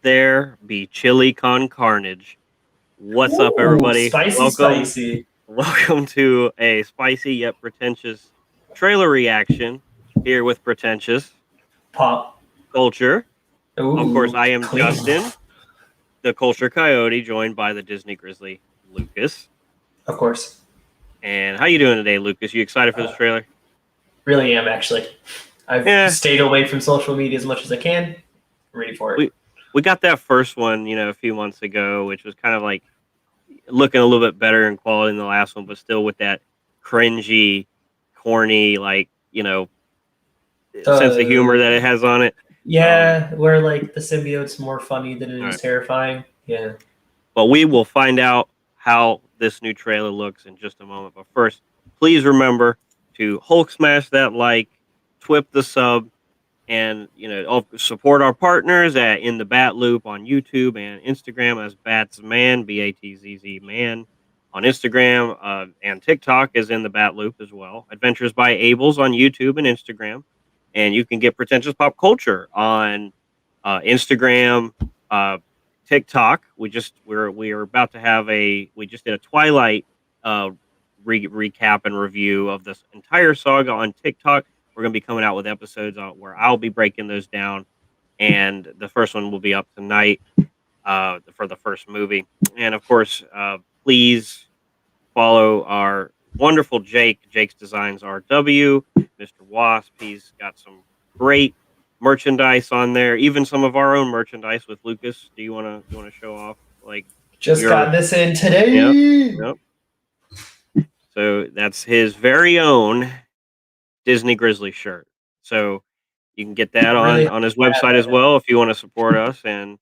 there be chili con carnage. What's up, Ooh, everybody? spicy, Welcome, spicy. welcome to a spicy yet pretentious trailer reaction here with Pretentious Pop. Culture. Of course, Ooh, I am clean. Justin, the Culture Coyote, joined by the Disney Grizzly, Lucas. Of course. And how you doing today, Lucas? You excited for this Uh, trailer? really am, actually. I've Yeah, stayed away from social media as much as I can. Ready for it. we got that first one, a few months ago, which was kind of like looking a little bit better in quality than the last one, but still with that cringy, corny, sense of humor that The it has on it. Um, yeah, where like the symbiote's more funny than it all is right. terrifying. Yeah. But we will find out how this new trailer looks in just a moment. But first, please remember to Hulk smash that like, twip the sub, and support our partners at In the Bat Loop on YouTube and Instagram as Batsman, Batzz Man on Instagram, and TikTok is In the Bat Loop as well. Adventures by Abels on YouTube and Instagram, and you can get Pretentious Pop Culture on Instagram, uh, TikTok. We are about to have we just did a Twilight uh, recap and review of this entire saga on TikTok. We're going to be coming out with episodes where I'll be breaking those down, and the first one will be up tonight for the first movie. And of course, please follow our wonderful Jake. Jake's Designs RW, Mr. Wasp. He's got some great merchandise on there, even some of our own merchandise with Lucas. Do you want to show off like Just your got this in yep, today. yep. So that's his very own Disney Grizzly shirt. So you can get that Really on his have website as that. well if you want to support us, and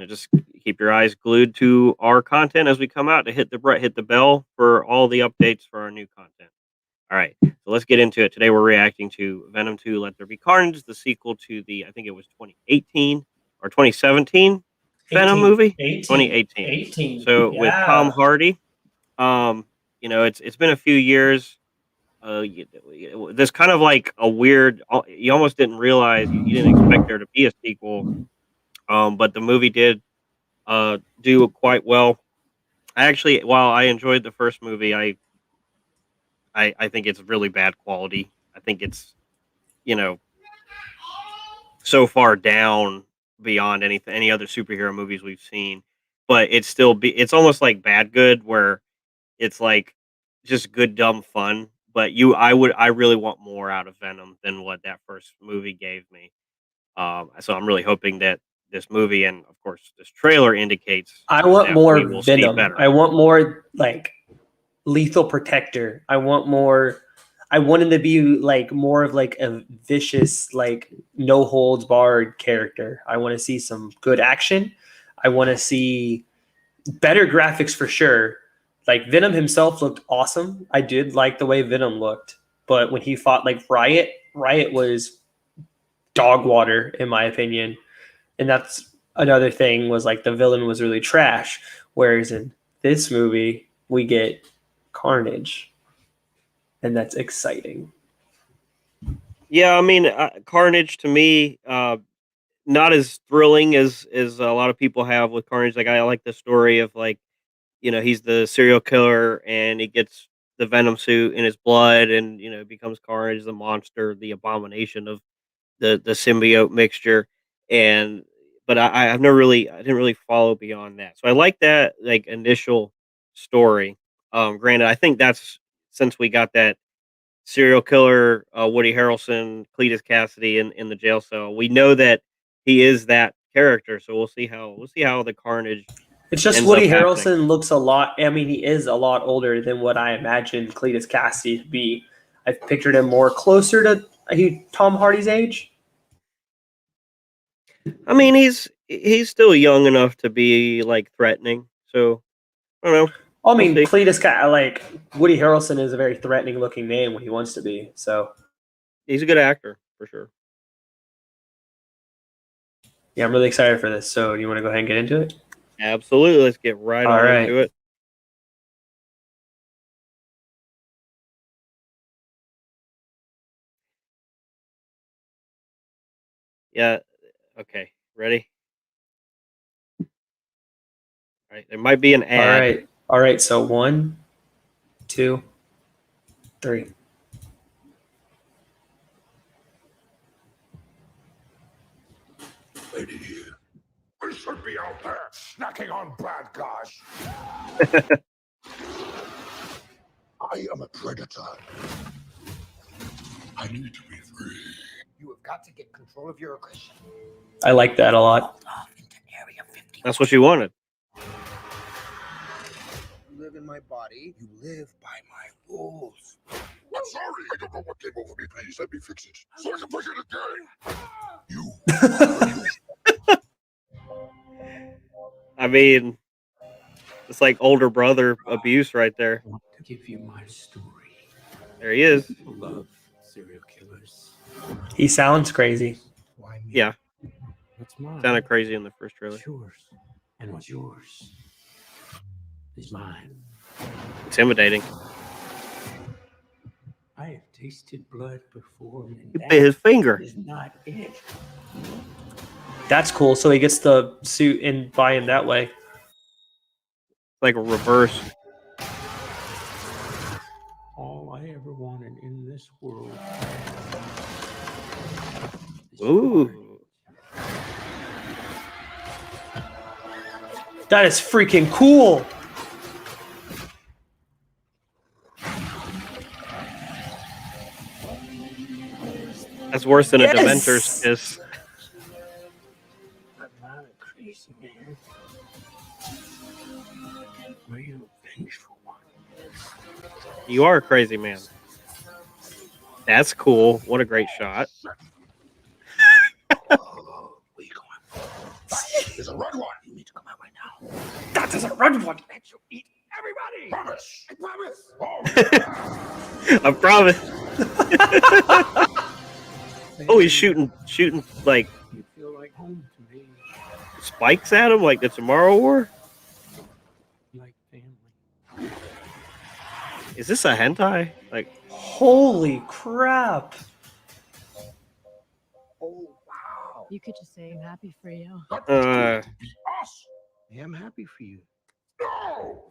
just keep your eyes glued to our content as we come out to hit the bell for all the updates for our new content. All right, so let's get into it. Today we're reacting to Venom 2 Let There Be Carnage, the sequel to the I think it was 2018 or 2017 Venom 18. movie. 18. 2018. 18. So with Tom Yeah. Hardy, it's been a few years. This kind of like a weird. You almost didn't realize you didn't expect there to be a sequel. But the movie did do quite well. While I enjoyed the first movie, I think it's really bad quality. I think it's you know so far down beyond any other superhero movies we've seen. But it's almost like bad good where it's like just good dumb fun. But I really want more out of Venom than what that first movie gave me. So I'm really hoping that this movie and of course this trailer indicates I want that we more will see Venom. better. I want more like Lethal Protector. I want him to be like more of like a vicious, like no holds barred character. I want to see some good action. I want to see better graphics for sure. Like Venom himself looked awesome. I did like the way Venom looked, but when he fought like Riot was dog water in my opinion. And that's another thing was like the villain was really trash. Whereas in this movie, we get Carnage, and that's exciting. Yeah, I mean, Carnage to me, not as thrilling as a lot of people have with Carnage. Like I like the story of like he's the serial killer and he gets the Venom suit in his blood and becomes Carnage, the monster, the abomination of the symbiote mixture. And but I didn't really follow beyond that. So I like that like initial story. Granted, I think that's since we got that serial killer Woody Harrelson, Cletus Cassidy in the jail cell. We know that he is that character, so we'll see how the Carnage It's just ends up Woody happening. Harrelson looks a lot. I mean, he is a lot older than what I imagined Cletus Cassidy to be. I've pictured him more closer to Tom Hardy's age. I mean, he's still young enough to be like threatening. So I don't know. I We'll mean, see. like Woody Harrelson is a very threatening looking name when he wants to be. So He's a good actor for sure. yeah, I'm really excited for this. So do you want to go ahead and get into it? Absolutely. Let's get right All on right. into it. Yeah. Okay. Ready? Right? There might be an All ad. right. All right. So 1, 2, 3. Lady here. We should be out there snacking on bad guys. I am a predator. I need to be free. You have got to get control of your aggression. I like that a lot. Hold off into Area 51. That's what you wanted. You live in my body. You live by my rules. I'm sorry. I don't know what came over me. Please let me fix it so I can play it again. You. I mean, it's like older brother abuse right there. I want to give you my story. There he is. People love serial killers. He sounds crazy. Why me? Yeah, What's mine? sounded crazy in the first trailer. It's yours. And what's yours is mine. Intimidating. I have tasted blood before, and He bit his finger. that is not it. That's cool. So he gets the suit and buy in that way. Like a reverse. All I ever wanted in this world. is Ooh. That is freaking cool. That's worse than Yes! a Dementor's kiss. I'm not a crazy man. Are you a vengeful one? You are a crazy man. That's cool. What a great shot. Oh, where you going? There's a red one. You need to come out right now. That is a red one. Let you eat everybody. Promise. I promise. Oh, yeah. I promise. Oh, he's shooting like You feel like home to me, spikes at him like the Tomorrow War. like family. Is this a hentai? Like, Holy crap. Oh, wow. You could just say I'm happy for you. That was Uh, good to be us. I am happy for you. No.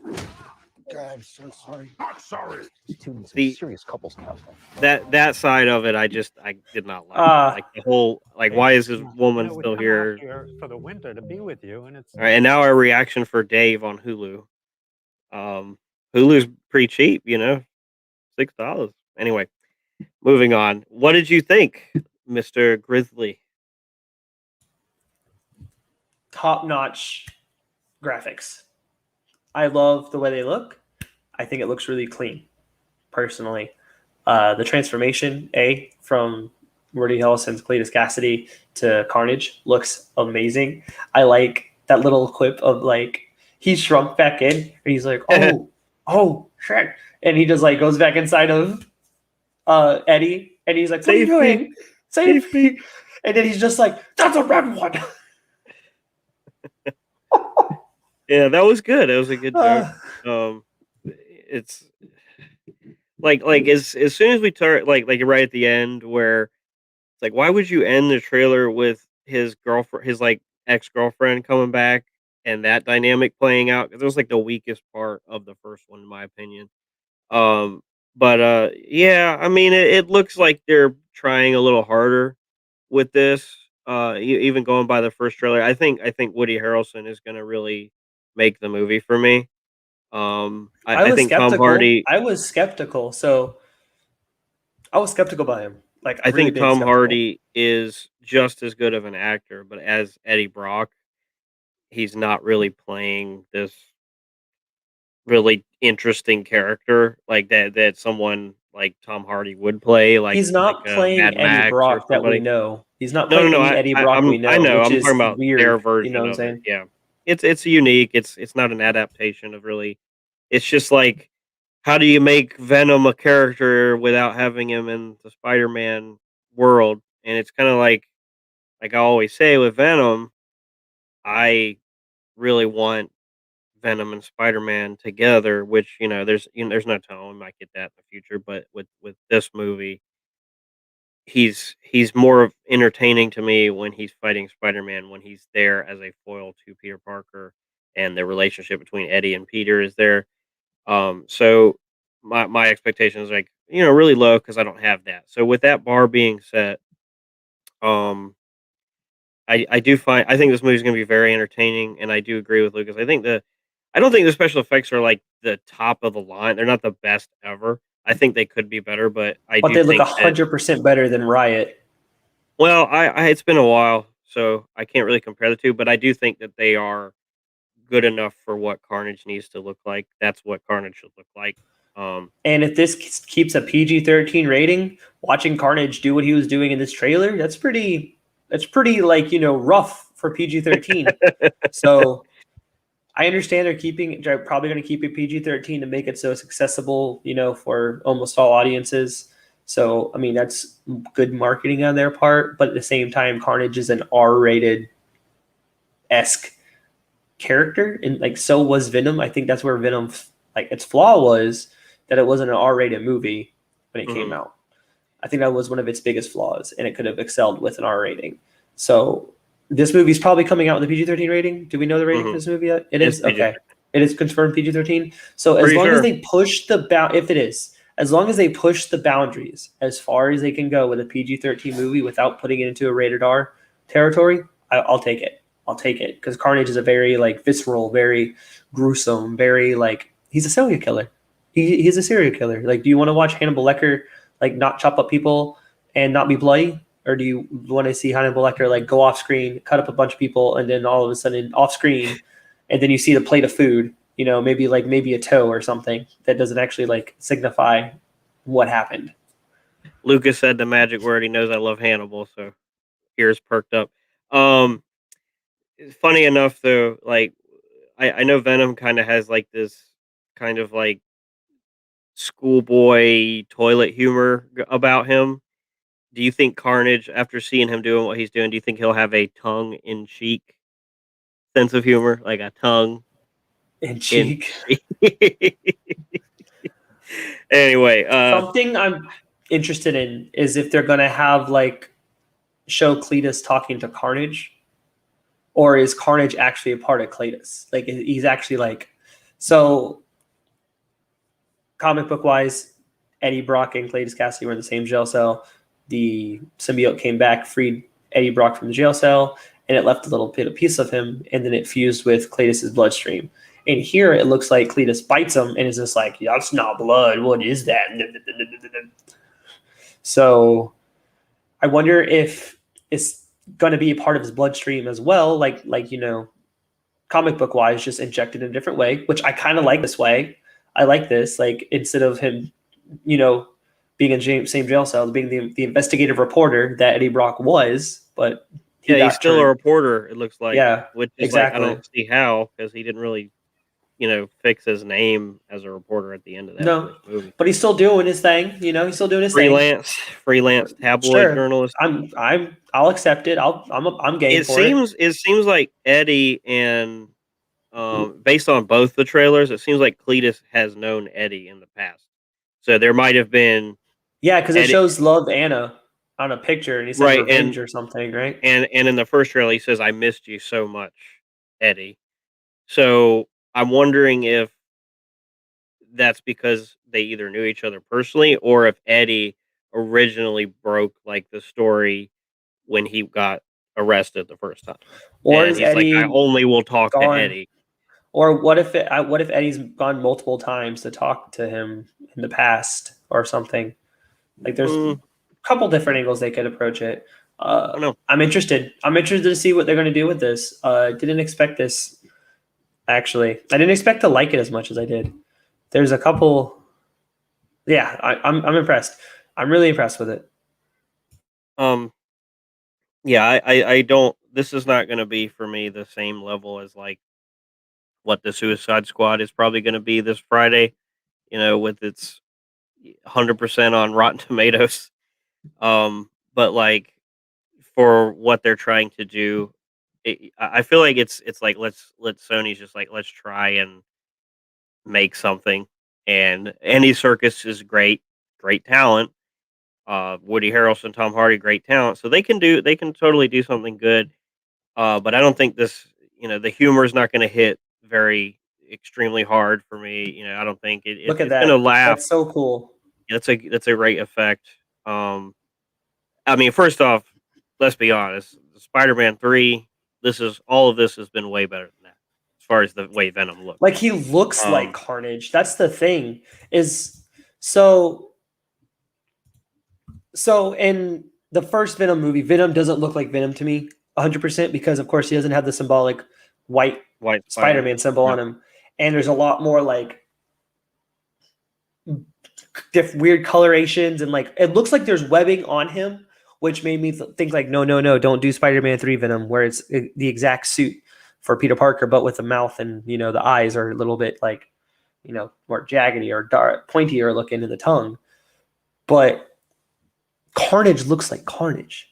God, I'm so sorry. Not sorry. Tuning some The- serious couples counseling. that side of it, I did not like. Ah. Like the whole, like, why is this woman we still come here? out here for the winter to be with you, and it's All right, and now our reaction for Dave on Hulu. Hulu's pretty cheap, $6. Anyway, moving on. What did you think, Mr. Grizzly? Top-notch graphics. I love the way they look. I think it looks really clean, personally. The transformation, from Woody Harrelson's Cletus Cassidy to Carnage looks amazing. I like that little quip of like he shrunk back in and he's like, oh shit, and he just like goes back inside of Eddie and he's like, what are you Save me. doing? Save me! And then he's just like, that's a red one. Yeah, that was good. That was a good joke. It's like as soon as we turn like right at the end where it's like, why would you end the trailer with his girlfriend, his like ex-girlfriend coming back and that dynamic playing out? Because it was like the weakest part of the first one, in my opinion. But yeah, I mean, it looks like they're trying a little harder with this. Even going by the first trailer, I think Woody Harrelson is going to really make the movie for me. I was think Tom skeptical. Hardy. I was skeptical, so I was skeptical by him. Like I really think big Tom skeptical. Hardy is just as good of an actor, but as Eddie Brock, he's not really playing this really interesting character like that someone like Tom Hardy would play. Like He's not playing Mad Eddie Max or Brock that we somebody. know. He's not No, playing no, no. any Eddie Brock we know. I know. Which I'm is talking about weird. their version You know what I'm of saying? it. Yeah, it's unique. It's not an adaptation of really. It's just like, how do you make Venom a character without having him in the Spider-Man world? And it's kind of like I always say with Venom, I really want Venom and Spider-Man together. Which there's no telling, we might get that in the future. But with this movie, he's more of entertaining to me when he's fighting Spider-Man, when he's there as a foil to Peter Parker, and the relationship between Eddie and Peter is there. So my expectations like really low because I don't have that. So with that bar being set, um, I think this movie's gonna be very entertaining, and I do agree with Lucas. I don't think the special effects are like the top of the line. They're not the best ever. I think they could be better, but I But do they look think that 100% better than Riot. well, I it's been a while, so I can't really compare the two, but I do think that they are good enough for what Carnage needs to look like. That's what Carnage should look like. And if this keeps a PG-13 rating, watching Carnage do what he was doing in this trailer, that's pretty like, rough for PG-13. So I understand they're probably going to keep it PG-13 to make it so it's accessible, for almost all audiences. So, I mean, that's good marketing on their part, but at the same time, Carnage is an R-rated-esque character, and like so was Venom. I think that's where Venom, like its flaw was that it wasn't an R-rated movie when it came out. I think that was one of its biggest flaws, and it could have excelled with an R rating. So this movie's probably coming out with a PG-13 rating. Do we know the rating for this movie yet? It is okay. It is confirmed PG-13. So as long as they push if it is, as long as they push the boundaries as far as they can go with a PG-13 movie without putting it into a rated R territory, I'll take it. I'll take it because Carnage is a very like visceral, very gruesome, very like he's a serial killer. He's a serial killer. Like, do you want to watch Hannibal Lecter like not chop up people and not be bloody, or do you want to see Hannibal Lecter like go off screen, cut up a bunch of people, and then all of a sudden off screen, and then you see the plate of food, maybe a toe or something that doesn't actually like signify what happened. Lucas said the magic word. He knows I love Hannibal, so ears perked up. Funny enough, though, like I know Venom kind of has like this kind of like schoolboy toilet humor about him. Do you think Carnage, after seeing him doing what he's doing, do you think he'll have a tongue-in-cheek sense of humor, like a tongue in cheek? Anyway, something I'm interested in is if they're gonna have like show Cletus talking to Carnage, or is Carnage actually a part of Cletus? Like he's actually like so. Comic book wise, Eddie Brock and Cletus Cassidy were in the same jail cell. The symbiote came back, freed Eddie Brock from the jail cell, and it left a little bit of piece of him, and then it fused with Cletus's bloodstream. And here it looks like Cletus bites him and is just like, yeah, that's not blood. What is that? So I wonder if it's going to be a part of his bloodstream as well, like comic book wise, just injected in a different way, which I kind of like this way. I like this, like instead of him, being in same jail cell, being the investigative reporter that Eddie Brock was, but he's still a reporter. It looks like, which is exactly. Like I don't see how, because he didn't really, fix his name as a reporter at the end of that first movie. But he's still doing his thing. He's still doing his freelance tabloid journalist. I'll accept it. I'm game for it. It seems like Eddie and. Based on both the trailers, it seems like Cletus has known Eddie in the past. So there might have been... Yeah, because it shows Love Anna on a picture, and he says revenge or something, right? And in the first trailer, he says, I missed you so much, Eddie. So I'm wondering if that's because they either knew each other personally, or if Eddie originally broke like the story when he got arrested the first time. Or and is he's Eddie like, I only will talk to Eddie. Or what if Eddie's gone multiple times to talk to him in the past or something? Like there's a couple different angles they could approach it. I don't know. I'm interested. I'm interested to see what they're going to do with this. Didn't expect this. Actually, I didn't expect to like it as much as I did. There's a couple. Yeah, I'm impressed. I'm really impressed with it. Yeah, I don't. This is not going to be for me the same level as like what the Suicide Squad is probably going to be this Friday, with its 100% on Rotten Tomatoes. But like for what they're trying to do, I feel like it's like let's Sony's just like let's try and make something. And Andy Serkis is great talent. Woody Harrelson, Tom Hardy, great talent. So they can totally do something good. But I don't think this, the humor is not going to hit very extremely hard for me. You know, I don't think Look at it's gonna that. laugh. That's so cool. That's a great effect. I mean, first off, let's be honest. Spider-Man 3, all of this has been way better than that as far as the way Venom looks. Like he looks like Um, Carnage. That's the thing. Is so in the first Venom movie, Venom doesn't look like Venom to me 100% because of course he doesn't have the symbolic white White Spider-Man symbol Yeah. on him. And there's a lot more like weird colorations and like it looks like there's webbing on him, which made me think like no, don't do Spider-Man 3 Venom where it's the exact suit for Peter Parker but with the mouth and the eyes are a little bit like more jaggedy or dark pointier looking in the tongue. But Carnage looks like Carnage.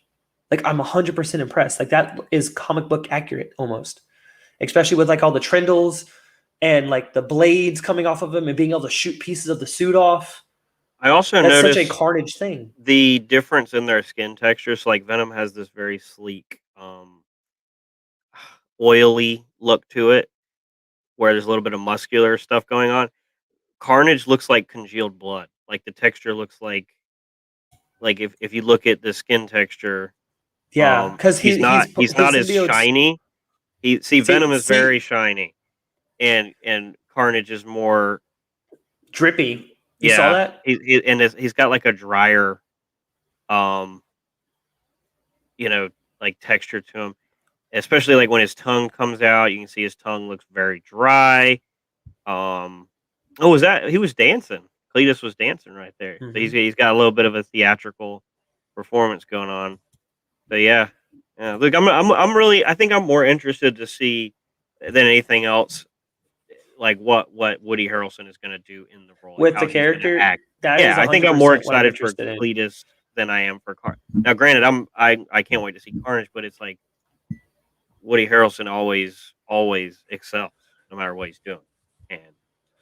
Like I'm 100% impressed. Like that is comic book accurate almost, especially with like all the trindles and like the blades coming off of him and being able to shoot pieces of the suit off. I also That's such a noticed Carnage thing. the difference in their skin textures. Like Venom has this very sleek, oily look to it, where there's a little bit of muscular stuff going on. Carnage looks like congealed blood. Like the texture looks like if you look at the skin texture, Yeah, because he's not his as symbiote's shiny. Venom is very shiny, and Carnage is more drippy. You saw that? He's got like a drier, um, like texture to him, especially like when his tongue comes out. You can see his tongue looks very dry. Was that he was dancing? Cletus was dancing right there. So he's got a little bit of a theatrical performance going on. So yeah. Look, I'm really. I think I'm more interested to see than anything else, like what Woody Harrelson is going to do in the role, With how the he's gonna character, act. that is Yeah, I think I'm more 100% what I'm excited for interested in. Cletus than I am for Carnage. Now, granted, I can't wait to see Carnage, but it's like Woody Harrelson always excels no matter what he's doing, and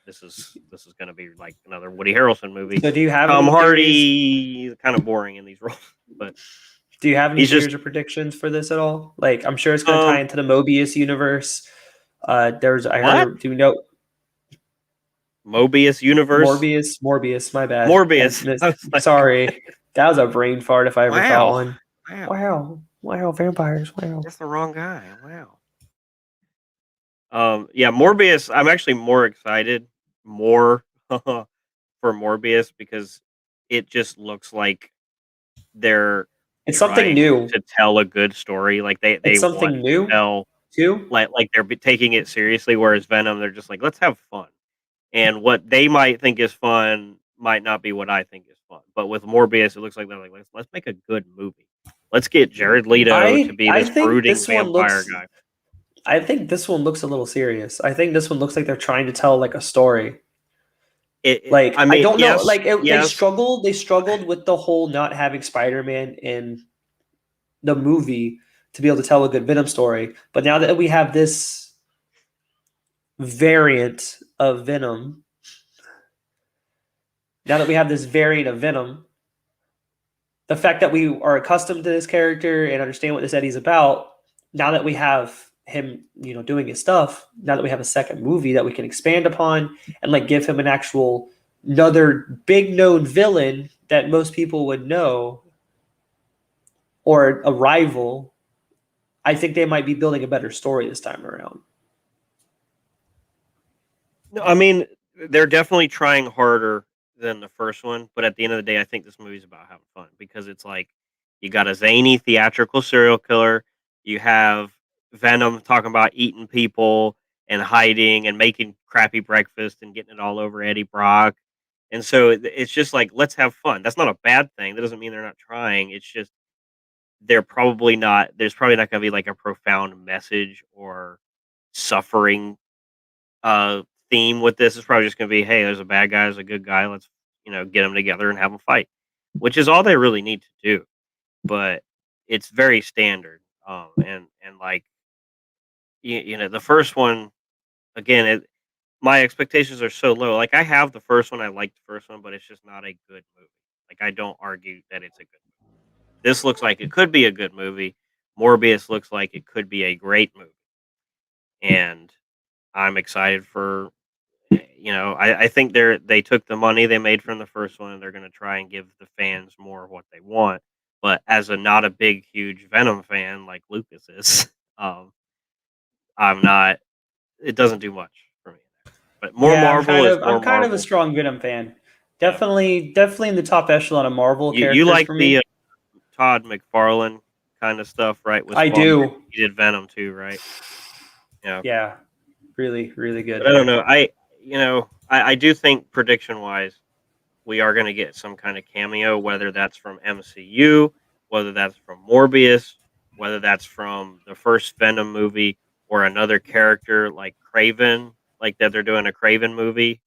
this is going to be like another Woody Harrelson movie. So do you have Tom any theories? Hardy kind of boring in these roles, but Do you have any he's theories just or predictions for this at all? Like, I'm sure it's going to tie into the Mobius universe. I heard. Do we know Mobius universe? Morbius. My bad. Morbius. Sorry, that was a brain fart if I ever thought one. Wow, vampires. Wow. That's the wrong guy. Wow. Yeah, Morbius. I'm actually more excited for Morbius because it just looks like they're It's something trying new. to tell a good story. Like they It's want something to new tell, too. like they're taking it seriously. Whereas Venom, they're just like, let's have fun, and what they might think is fun might not be what I think is fun. But with Morbius, it looks like they're like, let's make a good movie. Let's get Jared Leto to be this brooding vampire guy. I think this one looks a little serious. I think this one looks like they're trying to tell like a story. I don't know. Like they struggled. They struggled with the whole not having Spider-Man in the movie to be able to tell a good Venom story. But now that we have this variant of Venom, the fact that we are accustomed to this character and understand what this Eddie's about, now that we have him, doing his stuff, now that we have a second movie that we can expand upon and like give him another big known villain that most people would know or a rival, I think they might be building a better story this time around. No, I mean, they're definitely trying harder than the first one, but at the end of the day, I think this movie's about having fun because it's like you got a zany theatrical serial killer, you have Venom talking about eating people and hiding and making crappy breakfast and getting it all over Eddie Brock. And so it's just like, let's have fun. That's not a bad thing. That doesn't mean they're not trying. It's just there's probably not going to be like a profound message or suffering theme with this. It's probably just going to be, hey, there's a bad guy, there's a good guy. Let's, get them together and have them fight, which is all they really need to do. But it's very standard. And like, the first one, again, my expectations are so low. Like I have the first one, I like the first one, but it's just not a good movie. Like I don't argue that it's a good movie. This looks like it could be a good movie. Morbius looks like it could be a great movie. And I'm excited for. I think they took the money they made from the first one and they're going to try and give the fans more of what they want. But as a not a big, huge Venom fan like Lucas is, I'm not. It doesn't do much for me. But more Yeah, Marvel is more I'm kind of a Marvel. strong Venom fan. Yeah. Definitely in the top echelon of Marvel You characters like for me. the Todd McFarlane kind of stuff, right? With I Spawn? do. He did Venom too, right? Yeah. Yeah, really, really good. But I don't know. I do think prediction wise, we are going to get some kind of cameo, whether that's from MCU, whether that's from Morbius, whether that's from the first Venom movie, or another character like Craven, like that they're doing a Craven movie.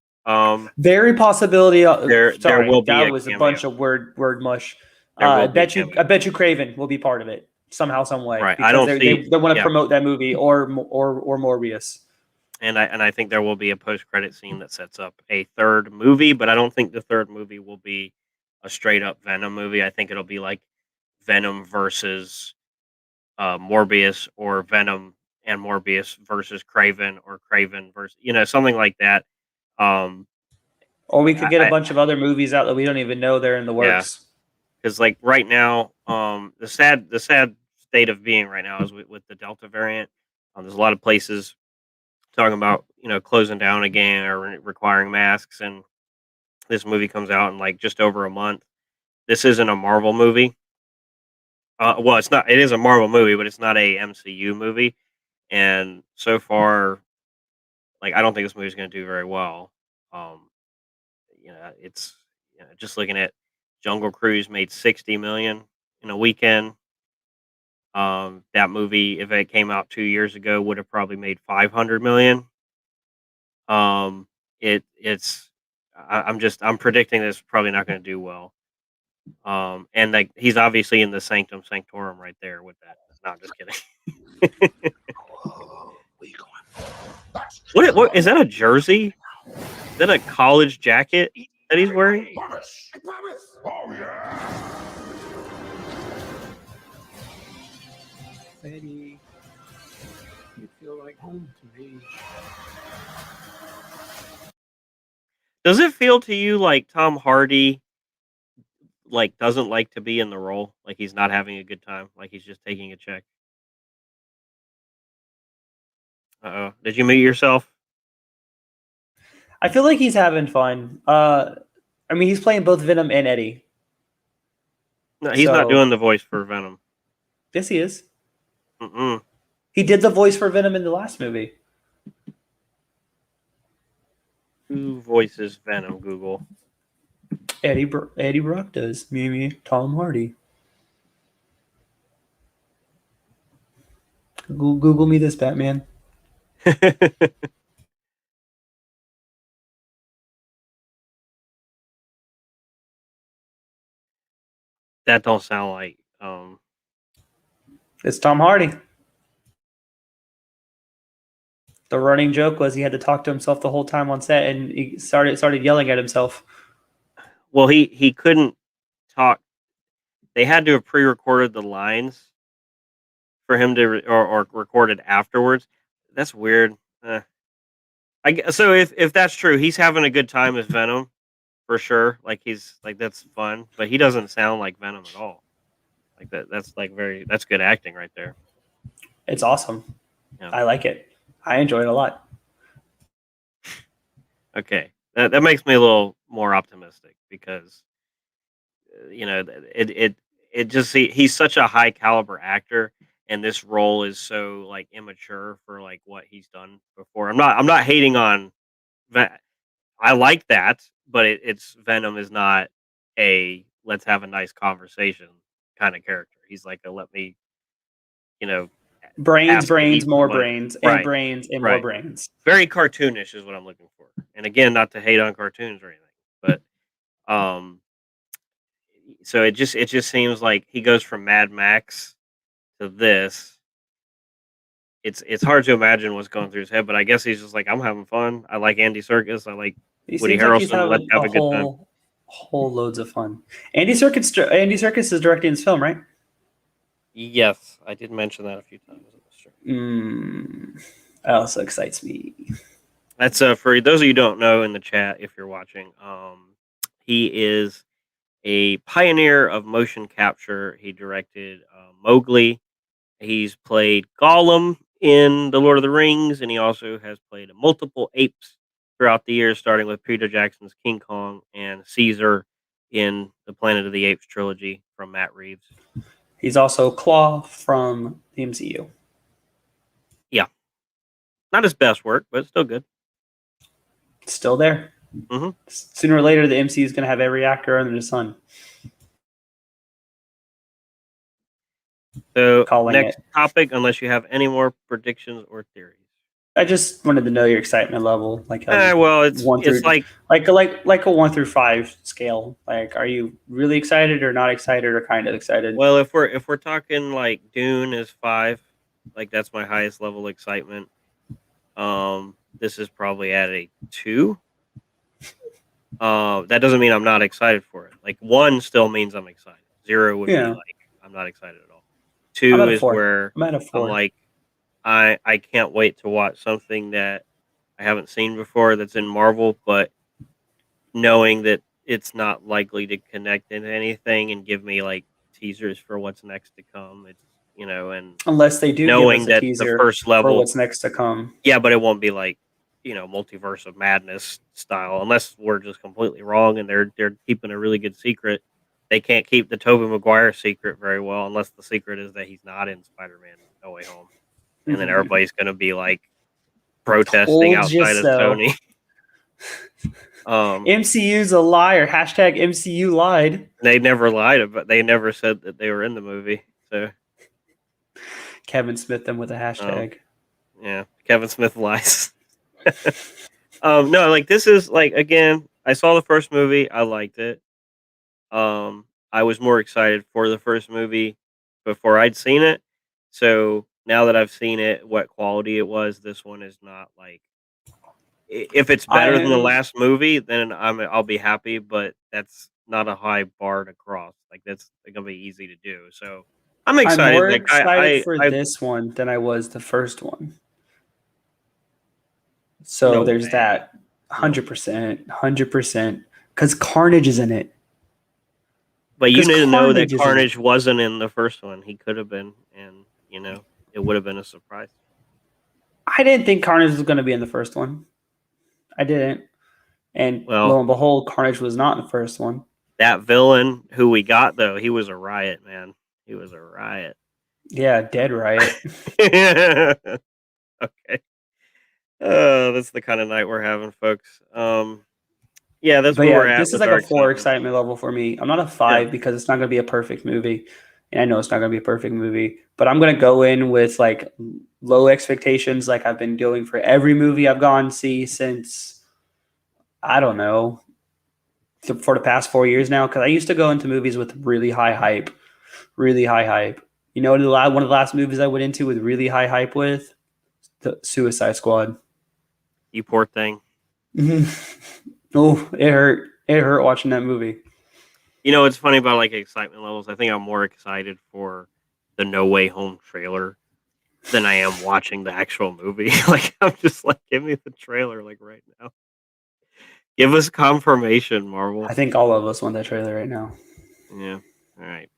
Very possibility. There Sorry, will be that a was a cameo. bunch of word mush. There will be a I bet you Craven will be part of it somehow, some way. Right. Because I don't they want to yeah. promote that movie or Morbius. And I think there will be a post credit scene that sets up a third movie, but I don't think the third movie will be a straight up Venom movie. I think it'll be like Venom versus Morbius, or Venom and Morbius versus Craven, or Craven versus something like that. Or we could get a I bunch of other movies out that we don't even know they're in the works. because like right now, the sad state of being right now is with the Delta variant. There's a lot of places talking about closing down again or requiring masks, and this movie comes out in like just over a month. This isn't a Marvel movie. Well, it's not. It is a Marvel movie, but it's not a MCU movie. And so far, like I don't think this movie's going to do very well. Um, it's just looking at Jungle Cruise made 60 million in a weekend. That movie, if it came out 2 years ago, would have probably made 500 million. I'm predicting this is probably not going to do well. And like he's obviously in the Sanctum Sanctorum right there with that. No, I'm just kidding. Whoa, where you going? What is that, a jersey? Is that a college jacket that he's wearing? Promise. I promise. Oh yeah. Betty, you feel like home to me. Does it feel to you like Tom Hardy like doesn't like to be in the role? Like he's not having a good time? Like he's just taking a check? Uh-oh. Did you mute yourself? I feel like he's having fun. I mean, he's playing both Venom and Eddie. No, he's not So- doing the voice for Venom. Yes, he is. Mm-mm. He did the voice for Venom in the last movie. Who voices Venom, Google? Eddie Brock does. Me, Tom Hardy. Google me this, Batman. That don't sound like It's Tom Hardy. The running joke was he had to talk to himself the whole time on set, and he started yelling at himself. well, he couldn't talk. They had to have pre-recorded the lines for him to or recorded afterwards. That's weird. So if that's true, he's having a good time as Venom for sure. Like he's like that's fun, but he doesn't sound like Venom at all. Like that's like that's good acting right there. It's awesome. Yeah. I like it. I enjoy it a lot. Okay, that makes me a little more optimistic because it just he's such a high caliber actor, and this role is so like immature for like what he's done before. I'm not hating on I like that, but it's Venom is not a let's have a nice conversation kind of character. He's like a let me Brains, ask to eat more somebody. brains, and Right. brains, and Right. more brains. Very cartoonish is what I'm looking for. And again, not to hate on cartoons or anything, but so it just seems like he goes from Mad Max to this. It's hard to imagine what's going through his head, but I guess he's just like, I'm having fun. I like Andy Serkis. I like He Woody seems like he's Harrelson. Let's having have a good time. whole loads of fun. Andy Serkis is directing this film, right? Yes, I did mention that a few times. That also excites me. That's for those of you who don't know in the chat, if you're watching, he is a pioneer of motion capture. He directed Mowgli. He's played Gollum in The Lord of the Rings, and he also has played multiple apes throughout the years, starting with Peter Jackson's King Kong and Caesar in the Planet of the Apes trilogy from Matt Reeves. He's also Claw from the MCU. Yeah. Not his best work, but still good. Still there. Mhm. Sooner or later, the MCU is going to have every actor under the sun. So, Calling next it. topic, unless you have any more predictions or theories. I just wanted to know your excitement level, like Well, it's one through like like a 1 through 5 scale. Like, are you really excited or not excited or kind of excited? well, if we're talking like Dune is 5, like that's my highest level excitement. This is probably at a 2. That doesn't mean I'm not excited for it. Like 1 still means I'm excited. 0 would be Yeah. like I'm not excited at all. I'm 2 at a is 4. where I'm at a I'm 4. like I can't wait to watch something that I haven't seen before that's in Marvel, but knowing that it's not likely to connect into anything and give me like teasers for what's next to come. It's and Unless they do give knowing us a that the teaser first for level, what's next to come. yeah, but it won't be like Multiverse of Madness style, unless we're just completely wrong and they're keeping a really good secret. They can't keep the Tobey Maguire secret very well unless the secret is that he's not in Spider-Man No Way Home, and then everybody's gonna be like protesting Told you outside of so. Sony. MCU's a liar. Hashtag MCU lied. They never lied, but they never said that they were in the movie. So Kevin Smith them with a hashtag. yeah, Kevin Smith lies. No, like this is like again, I saw the first movie, I liked it. I was more excited for the first movie before I'd seen it. So now that I've seen it, what quality it was, this one is not like. If it's better than the last movie, then I'll be happy. But that's not a high bar to cross. Like that's gonna be easy to do. So I'm I'm excited. more Like excited for I this one than I was the first one. So no there's way. that 100%, 100%. Because Carnage is in it. But you 'Cause need to know that Carnage is in it. Carnage wasn't in the first one. He could have been, and it would have been a surprise. I didn't think Carnage was going to be in the first one. I didn't. And Well, lo and behold, Carnage was not in the first one. that villain who we got though, he was a riot, man. He was a riot. Yeah, Dead Riot. Okay. That's the kind of night we're having, folks. Yeah, that's But where we're yeah, at this is with like our a 4 excitement. excitement level for me. I'm not a 5 because it's not going to be a perfect movie. And I know it's not going to be a perfect movie, but I'm going to go in with like low expectations like I've been doing for every movie I've gone to see since, I don't know, for the past 4 years now. Because I used to go into movies with really high hype, really high hype. You know, one of the last movies I went into with really high hype with? The Suicide Squad. You poor thing. Oh, it hurt. It hurt watching that movie. It's funny about like excitement levels. I think I'm more excited for the No Way Home trailer than I am watching the actual movie. Like I'm just like, give me the trailer like right now. Give us confirmation, Marvel. I think all of us want that trailer right now. Yeah. All right.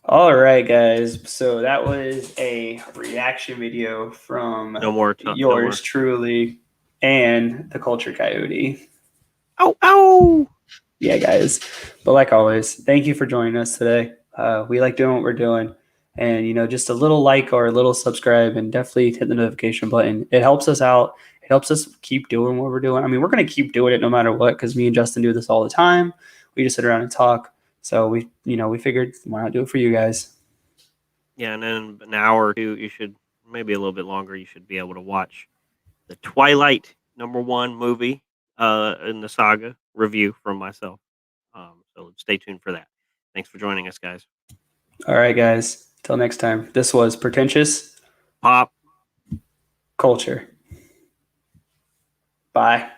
All right, guys. So that was a reaction video from No more. yours truly and the Culture Coyote. Oh. Yeah, guys. But like always, thank you for joining us today. We like doing what we're doing. And, just a little like or a little subscribe and definitely hit the notification button. It helps us out. It helps us keep doing what we're doing. I mean, we're going to keep doing it no matter what because me and Justin do this all the time. We just sit around and talk. So we figured why not do it for you guys? Yeah, and then an hour or two, you should maybe a little bit longer. You should be able to watch the Twilight #1 movie in the saga review from myself. So stay tuned for that. Thanks for joining us, guys. All right, guys. Till next time. This was Pretentious Pop Culture. Bye.